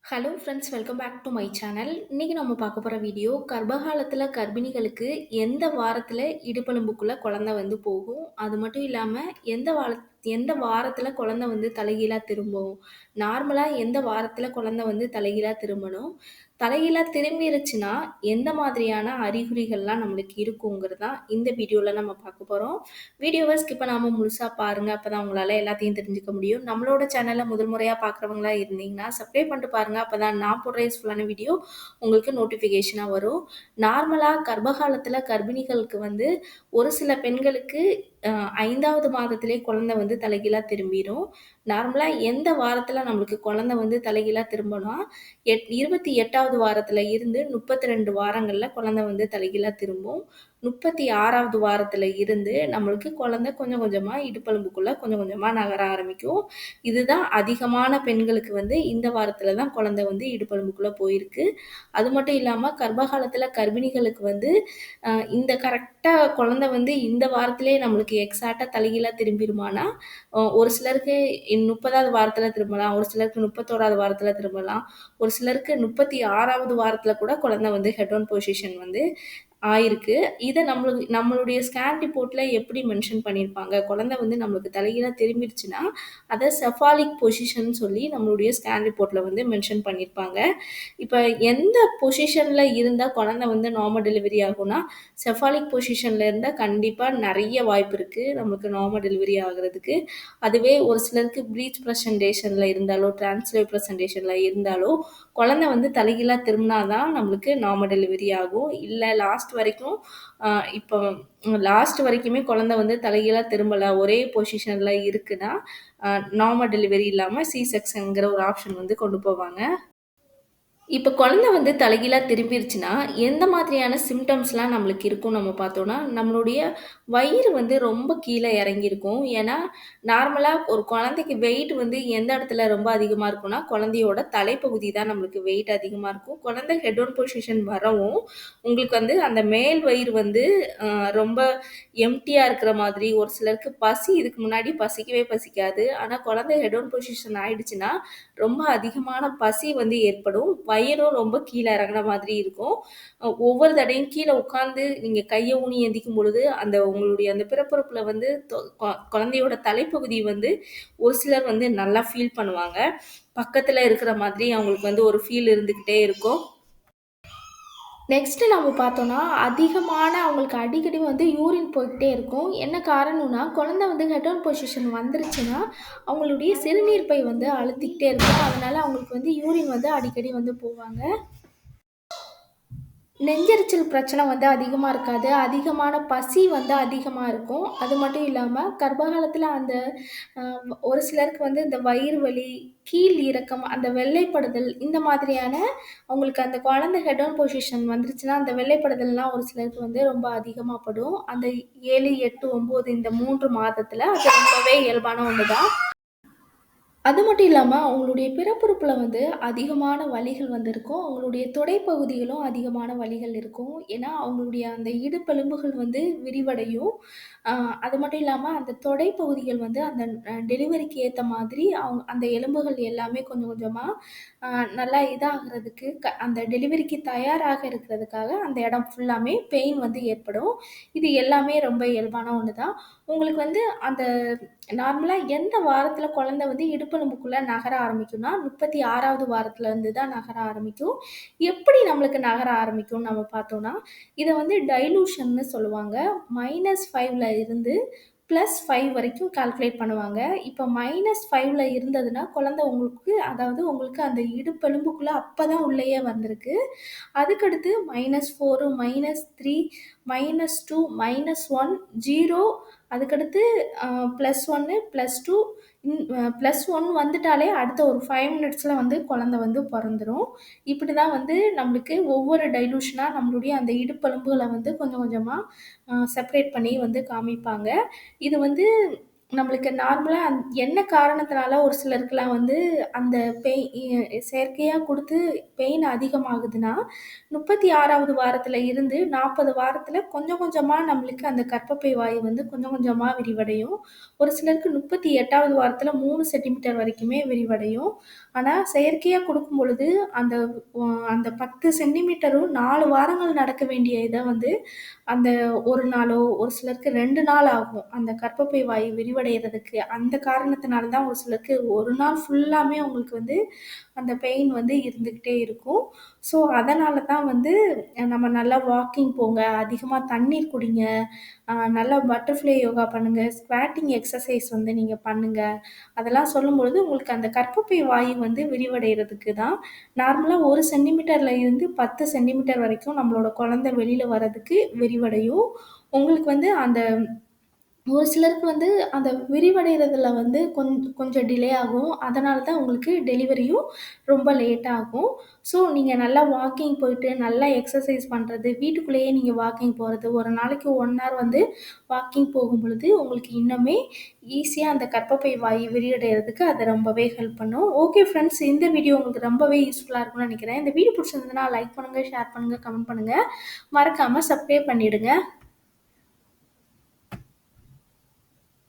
Hello friends, welcome back to my channel. இன்னைக்கு நம்ம பார்க்க போற வீடியோ, கர்ப்பகாலத்தில கர்ப்பிணிகளுக்கு எந்த வாரத்தில இடுப்பெலும்புக்குள்ள குழந்தை வந்து போகும்? அது மட்டும் இல்லாம எந்த வாரத்தில குழந்தை வந்து தலைகீழா திரும்பும்? நார்மலா எந்த வாரத்தில குழந்தை வந்து தலைகீழா திரும்பணும்? தலைகீழா திரும்பிருச்சுன்னா, எந்த மாதிரியான அறிகுறிகள்லாம் நம்மளுக்கு இருக்குங்கிறது தான் இந்த வீடியோல நம்ம பார்க்க போறோம். வீடியோவ ஸ்கிப் பண்ணாம முழுசா பாருங்க. அப்பதான் உங்களால எல்லாத்தையும் தெரிஞ்சுக்க முடியும். நம்மளோட சேனல முதல் முறையா பார்க்குறவங்களா இருந்தீங்கன்னா, சப்ஸ்கிரைப் பண்ணிட்டு பாருங்க. அப்பதான் நான் போடுற யூஸ்ஃபுல்லான வீடியோ உங்களுக்கு நோட்டிஃபிகேஷனா வரும். நார்மலா கர்ப்பகாலத்தில கர்ப்பிணிகளுக்கு வந்து ஒரு சில பெண்களுக்கு 5வது மாதத்திலேயே குழந்தை வந்து தலைகீழா திரும்பிரும். நார்மலா எந்த வாரத்தில நம்மளுக்கு குழந்தை வந்து தலைகீழா திரும்பும்னா, 28வது வாரத்தில இருந்து 32 வாரங்கள்ல குழந்தை வந்து தலைகீழா திரும்பும். 36வது வாரத்தில இருந்து நம்மளுக்கு குழந்தை கொஞ்சம் கொஞ்சமா இடுப்பெலும்புக்குள்ள கொஞ்சம் கொஞ்சமா நகர ஆரம்பிக்கும். இதுதான் அதிகமான பெண்களுக்கு வந்து இந்த வாரத்தில தான் குழந்தை வந்து இடுப்பெலும்புக்குள்ள போயிருக்கு. அது மட்டும் இல்லாம கர்ப்பகாலத்தில கர்ப்பிணிகளுக்கு வந்து இந்த கரெக்ட்டா குழந்தை வந்து இந்த வாரத்திலேயே நம்மளுக்கு எக்ஸாக்ட்டா தலைகீழா திரும்பிருமான்னா, ஒரு சிலருக்கு 30வது வாரத்தில திரும்பலாம். ஒரு சிலருக்கு 31வது வாரத்தில திரும்பலாம். ஒரு சிலருக்கு 36வது வாரத்தில கூட குழந்தை வந்து ஹெட் ஆன் பொசிஷன் வந்து ஆயிருக்கு. இத நம்மளுடைய ஸ்கேன் ரிப்போர்ட்ல எப்படி மென்ஷன் பண்ணியிருப்பாங்க, குழந்தை வந்து நம்மளுக்கு தலைகீழா திரும்பிருச்சுன்னா, அத செஃபாலிக் பொசிஷன்னு சொல்லி நம்மளுடைய ஸ்கேன் ரிப்போர்ட்ல வந்து மென்ஷன் பண்ணியிருப்பாங்க. இப்ப எந்த பொசிஷன்ல இருந்தா குழந்தை வந்து நார்மல் டெலிவரி ஆகும்னா, செஃபாலிக் பொசிஷன்ல இருந்தா கண்டிப்பா நெறைய வாய்ப்பு இருக்கு நமக்கு நார்மல் டெலிவரி ஆகுறதுக்கு. அதுவே ஒரு சிலருக்கு ப்ரீச் பிரசன்டேஷன்ல இருந்தாலோ, டிரான்ஸ்லேவ் பிரசன்டேஷன்ல இருந்தாலோ, குழந்தை வந்து தலைகீழா திரும்புனா தான் நம்மளுக்கு நார்மல் டெலிவரி ஆகும். இல்ல அ இப்போ லாஸ்ட் வரைக்குமே குழந்தை வந்து தலைகீழா திரும்பல, ஒரே பொசிஷன்ல இருக்குன்னா, அ நார்மல் டெலிவரி இல்லாம சி செக்ஷன்ங்கிற ஒரு ஆப்ஷன் வந்து கொண்டு போவாங்க. இப்ப குழந்தை வந்து தலைகீழா திரும்பிருச்சுன்னா, எந்த மாதிரியான சிம்ப்டம்ஸ்லாம் நம்மளுக்கு இருக்கும்னு நம்ம பார்த்தோம்னா, நம்மளுடைய வயிறு வந்து ரொம்ப கீழ இறங்கியிருக்கும். ஏன்னா, நார்மலா ஒரு குழந்தைக்கு வெயிட் வந்து எந்த இடத்துல ரொம்ப அதிகமா இருக்கும்னா, குழந்தையோட தலைப்பகுதி தான் நம்மளுக்கு வெயிட் அதிகமா இருக்கும். குழந்தை ஹெட் ஆன் பொசிஷன் வரவும், உங்களுக்கு வந்து அந்த மேல் வயிறு வந்து அ ரொம்ப எம்ப்டியா இருக்கிற மாதிரி, ஒரு சிலருக்கு இதுக்கு முன்னாடி பசிக்கவே பசிக்காது. ஆனா, குழந்தை ஹெட் ஆன் பொசிஷன் ஆயிடுச்சுன்னா, ரொம்ப அதிகமான பசி வந்து ஏற்படும். வயிறும் ரொம்ப கீழ இறங்குன மாதிரி இருக்கும். ஒவ்வொரு தடவையும் கீழ உட்கார்ந்து நீங்க கைய ஊனி எந்திக்கும் பொழுது, அந்த உங்களுடைய அந்த பிறப்புறுப்புல வந்து குழந்தையோட தலைப்பகுதி வந்து ஒரு சிலர் வந்து நல்லா ஃபீல் பண்ணுவாங்க. பக்கத்துல இருக்கிற மாதிரி அவங்களுக்கு வந்து ஒரு ஃபீல் இருந்துகிட்டே இருக்கும். நெக்ஸ்ட்டு நம்ம பார்த்தோம்னா, அவங்களுக்கு அடிக்கடி வந்து யூரின் போய்க்கிட்டே இருக்கும். என்ன காரணம்னா, குழந்தை வந்து ஹெட் ஆன் பொசிஷன் வந்துருச்சுன்னா, அவங்களுடைய சிறுநீர் பை வந்து அழுத்திக்கிட்டே இருக்கும். அதனால அவங்களுக்கு வந்து யூரின் வந்து அடிக்கடி வந்து போவாங்க. நெஞ்செரிச்சல் பிரச்சனை வந்து அதிகமா இருக்காது. அதிகமான பசி வந்து அதிகமா இருக்கும். அது மட்டும் இல்லாம, கர்ப்பகாலத்தில அந்த அ ஒரு சிலருக்கு வந்து இந்த வயிறு வலி, கீழ் இறக்கம், அந்த வெள்ளைப்படுதல் இந்த மாதிரியான அவங்களுக்கு அந்த குழந்தை ஹெட் ஆன் பொசிஷன் வந்துருச்சுன்னா, அந்த வெள்ளைப்படுதல்லாம் ஒரு சிலருக்கு வந்து ரொம்ப அதிகமா படும். அந்த 7, 8, 9 இந்த 3 மாதத்தில அது ரொம்பவே இயல்பான ஒண்ணு தான். அது மட்டும் இல்லாம, அவங்களுடைய பிறப்புறுப்புல வந்து அதிகமான வலிகள் வந்து இருக்கும். அவங்களுடைய தொடைப்பகுதிகளும் அதிகமான வலிகள் இருக்கும். ஏன்னா, அவங்களுடைய அந்த இடுப்பெலும்புகள் வந்து விரிவடையும். அ அது மட்டும் இல்லாம, அந்த தொடைப்பகுதிகள் வந்து அந்த டெலிவரிக்கு ஏத்த மாதிரி அந்த எலும்புகள் எல்லாமே கொஞ்சம் கொஞ்சமா அ நல்லா இதாகுறதுக்கு அந்த டெலிவரிக்கு தயாராக இருக்கிறதுக்காக அந்த இடம் ஃபுல்லாமே பெயின் வந்து ஏற்படும். இது எல்லாமே ரொம்ப இயல்பான ஒண்ணு தான். உங்களுக்கு வந்து அந்த நார்மலா எந்த வாரத்தில குழந்தை வந்து இடுப்பெலும்புக்குள்ள நகர ஆரம்பிக்கும்னா, 36வது வாரத்திலருந்து தான் நகர ஆரம்பிக்கும். எப்படி நம்மளுக்கு நகர ஆரம்பிக்கும்னு நம்ம பார்த்தோம்னா, இத வந்து டைலூஷன்னு சொல்லுவாங்க. -5ல இருந்து +5 வரைக்கும் கால்குலேட் பண்ணுவாங்க. இப்ப -5ல இருந்ததுன்னா, குழந்தை அதாவது உங்களுக்கு அந்த இடுப்பெலும்புக்குள்ள அப்பதான் உள்ளயே வந்திருக்கு. அதுக்கடுத்து -4, -3, -2, -1, 0 அதுக்கடுத்து +1, +2 +1 வந்துட்டாலே அடுத்த ஒரு 5 மினிட்ஸ்ல வந்து குழந்தை வந்து பொறந்துரும். இப்படிதான் வந்து நம்மளுக்கு ஒவ்வொரு டைலூஷனா நம்மளுடைய அந்த இடுப்பெலும்புகள வந்து கொஞ்சம் கொஞ்சமா செப்பரேட் பண்ணி வந்து காமிப்பாங்க. இது வந்து நம்மளுக்கு நார்மலா என்ன காரணத்தினால ஒரு சிலருக்குலாம் வந்து அந்த பெய் செயற்கையா குடுத்து பெயின் அதிகமாகுதுன்னா, 36வது வாரத்தில இருந்து 40 வாரத்தில கொஞ்சம் கொஞ்சமா நம்மளுக்கு அந்த கர்ப்பப்பை வாய் வந்து கொஞ்சம் கொஞ்சமா விரிவடையும். ஒரு சிலருக்கு 38வது வாரத்தில 3 சென்டிமீட்டர் வரைக்குமே விரிவடையும். ஆனா செயற்கையா குடுக்கும் பொழுது அந்த அந்த 10 சென்டிமீட்டரும் 4 வாரங்கள் நடக்க வேண்டிய இத வந்து அந்த 1 நாளோ, ஒரு சிலருக்கு 2 நாள் ஆகும். அந்த கர்ப்பப்பை வாய் விரிவடையறதுக்கு. அந்த காரணத்தினால தான் ஒரு சிலருக்கு 1 நாள் ஃபுல்லாமே உங்களுக்கு வந்து அந்த பெயின் வந்து இருந்துகிட்டே இருக்கும். ஸோ, அதனால தான் வந்து நம்ம நல்லா வாக்கிங் போங்க, அதிகமா தண்ணீர் குடிங்க, நல்லா பட்டர்ஃப்ளை யோகா பண்ணுங்க, ஸ்குவாட்டிங் எக்ஸர்சைஸ் வந்து நீங்க பண்ணுங்க. அதெல்லாம் சொல்லும்பொழுது உங்களுக்கு அந்த கர்ப்பப்பை வாய் வந்து விரிவடையறதுக்கு தான். நார்மலா 1 சென்டிமீட்டர்ல இருந்து 10 சென்டிமீட்டர் வரைக்கும் நம்மளோட குழந்தை வெளில வரதுக்கு விரிவடையும். உங்களுக்கு வந்து அந்த ஒரு சிலருக்கு வந்து அந்த விரிவடைறதுல வந்து கொஞ்சம் டிலே ஆகும். அதனால தான் உங்களுக்கு டெலிவரியும் ரொம்ப லேட் ஆகும். ஸோ, நீங்க நல்லா வாக்கிங் போயிட்டு, நல்லா எக்ஸர்சைஸ் பண்றது, வீட்டுக்குள்ளேயே நீங்க வாக்கிங் போறது, ஒரு நாளைக்கு 1 ஹவர் வந்து வாக்கிங் போகும்பொழுது, உங்களுக்கு இன்னுமே ஈஸியா அந்த கர்ப்பப்பை வாய் விரிவடைறதுக்கு அது ரொம்பவே ஹெல்ப் பண்ணும். ஓகே ஃப்ரெண்ட்ஸ், இந்த வீடியோ உங்களுக்கு ரொம்பவே யூஸ்ஃபுல்லா இருக்கும்னு நெனைக்கிறேன். இந்த வீடியோ பிடிச்சிருந்ததுன்னா லைக் பண்ணுங்க, ஷேர் பண்ணுங்க, கமெண்ட் பண்ணுங்க. மறக்காம சப்ஸ்கிரைப் பண்ணிடுங்க.